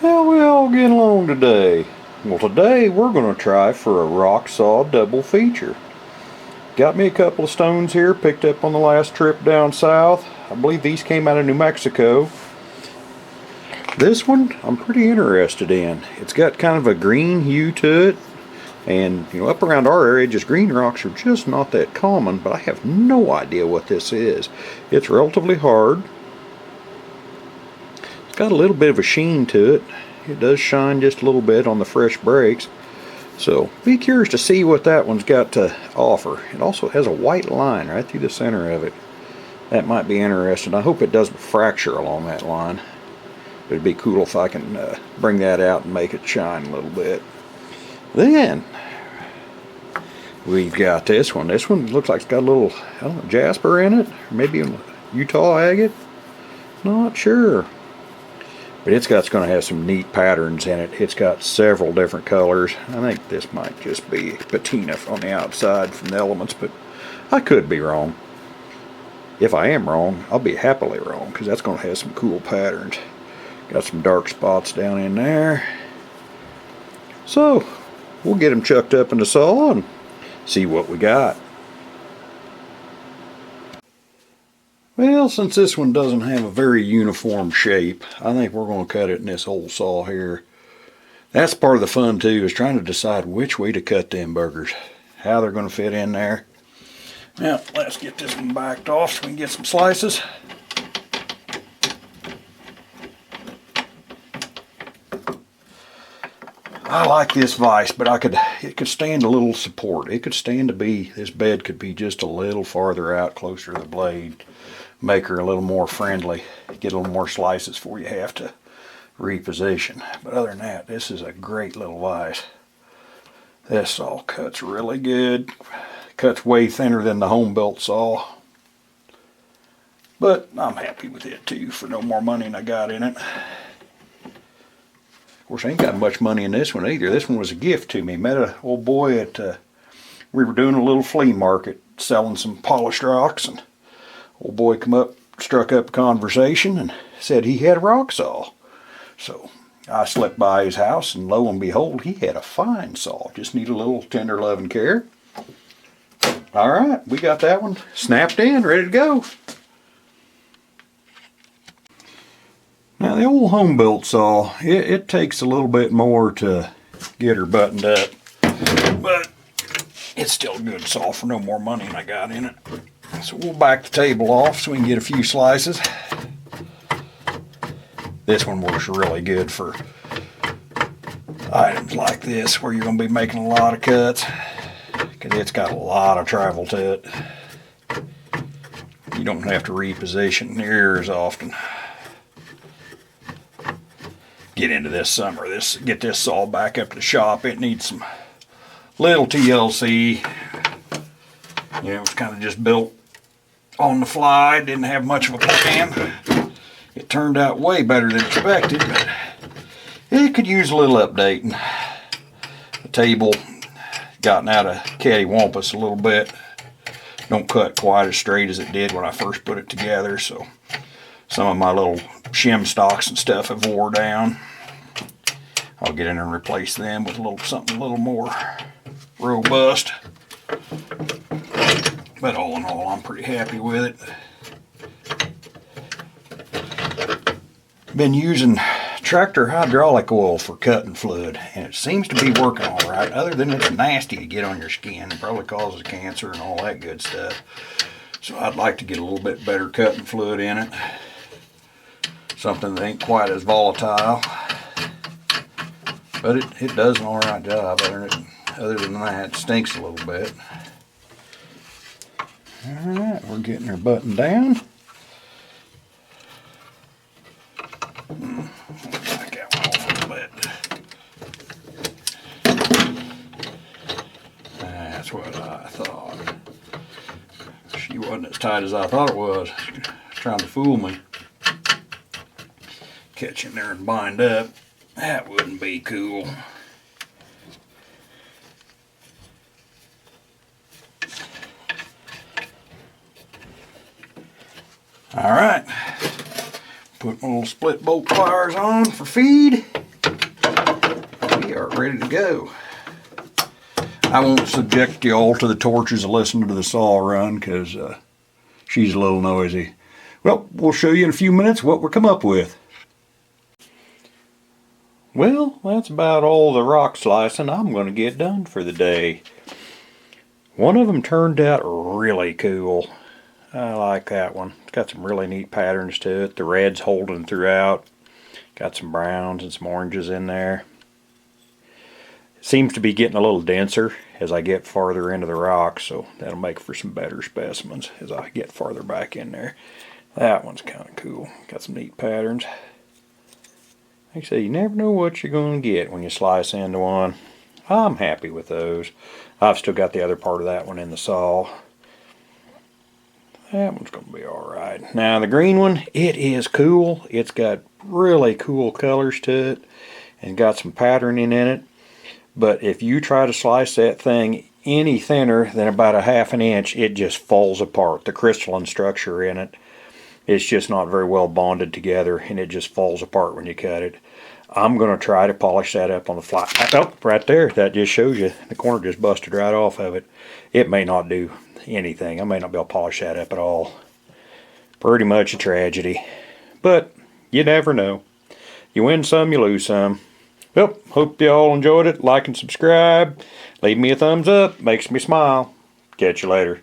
How we all getting along today? Well, today we're going to try for a rock saw double feature. Got me a couple of stones here picked up on the last trip down south. I believe these came out of New Mexico. This one I'm pretty interested in. It's got kind of a green hue to it. And up around our area, just green rocks are just not that common, but I have no idea what this is. It's relatively hard. It's got a little bit of a sheen to it. It does shine just a little bit on the fresh breaks. So be curious to see what that one's got to offer. It also has a white line right through the center of it. That might be interesting. I hope it doesn't fracture along that line. It'd be cool if I can bring that out and make it shine a little bit. Then we've got this one. This one looks like it's got a little, I don't know, jasper in it, or maybe a Utah agate. Not sure. But it's going to have some neat patterns in it. It's got several different colors. I think this might just be patina on the outside from the elements, but I could be wrong. If I am wrong, I'll be happily wrong, because that's going to have some cool patterns. Got some dark spots down in there. So we'll get them chucked up in the saw and see what we got. Well, since this one doesn't have a very uniform shape, I think we're going to cut it in this old saw here. That's part of the fun too, is trying to decide which way to cut them burgers, how they're going to fit in there. Now, let's get this one backed off so we can get some slices. I like this vise, but it could stand a little support. It could stand to be, this bed could be just a little farther out, closer to the blade. Make her a little more friendly. Get a little more slices before you have to reposition. But other than that, this is a great little vise. This saw cuts really good. Cuts way thinner than the home-built saw. But I'm happy with it too, for no more money than I got in it. Of course, I ain't got much money in this one either. This one was a gift to me. Met an old boy at, we were doing a little flea market, selling some polished rocks, and old boy come up, struck up a conversation, and said he had a rock saw. So I slipped by his house, and lo and behold, he had a fine saw. Just need a little tender loving care. All right, we got that one snapped in, ready to go. Now the old home-built saw, it takes a little bit more to get her buttoned up, but it's still a good saw for no more money than I got in it. So we'll back the table off so we can get a few slices. This one works really good for items like this where you're going to be making a lot of cuts, because it's got a lot of travel to it. You don't have to reposition near as often. Get into this summer, get this saw back up to the shop. It needs some little TLC. It's kind of just built on the fly. Didn't have much of a plan. It turned out way better than expected, but it could use a little updating. The table gotten out of cattywampus a little bit. Don't cut quite as straight as it did when I first put it together, so some of my little shim stocks and stuff have wore down. I'll get in there and replace them with something a little more robust. But all in all, I'm pretty happy with it. Been using tractor hydraulic oil for cutting fluid, and it seems to be working all right, other than it's nasty to get on your skin. It probably causes cancer and all that good stuff. So I'd like to get a little bit better cutting fluid in it. Something that ain't quite as volatile. But it does an alright job. Other than that, it stinks a little bit. Alright, we're getting her buttoned down. Back that one off a little bit. That's what I thought. She wasn't as tight as I thought it was. She was trying to fool me. Catch in there and bind up. That wouldn't be cool. Alright, put my little split bolt pliers on for feed. start ready to go. I won't subject you all to the tortures of listening to the saw run because she's a little noisy. Well, we'll show you in a few minutes what we're come up with. Well, that's about all the rock slicing I'm going to get done for the day. One of them turned out really cool. I like that one. It's got some really neat patterns to it. The red's holding throughout. Got some browns and some oranges in there. It seems to be getting a little denser as I get farther into the rock, so that'll make for some better specimens as I get farther back in there. That one's kind of cool. Got some neat patterns. Like I say, you never know what you're going to get when you slice into one. I'm happy with those. I've still got the other part of that one in the saw. That one's going to be alright. Now the green one, it is cool. It's got really cool colors to it and got some patterning in it. But if you try to slice that thing any thinner than about a ½ inch, it just falls apart. The crystalline structure in it, it's just not very well bonded together, and it just falls apart when you cut it. I'm going to try to polish that up on the fly. Oh, right there, that just shows you. The corner just busted right off of it. It may not do anything. I may not be able to polish that up at all. Pretty much a tragedy. But you never know. You win some, you lose some. Well, hope you all enjoyed it. Like and subscribe. Leave me a thumbs up. Makes me smile. Catch you later.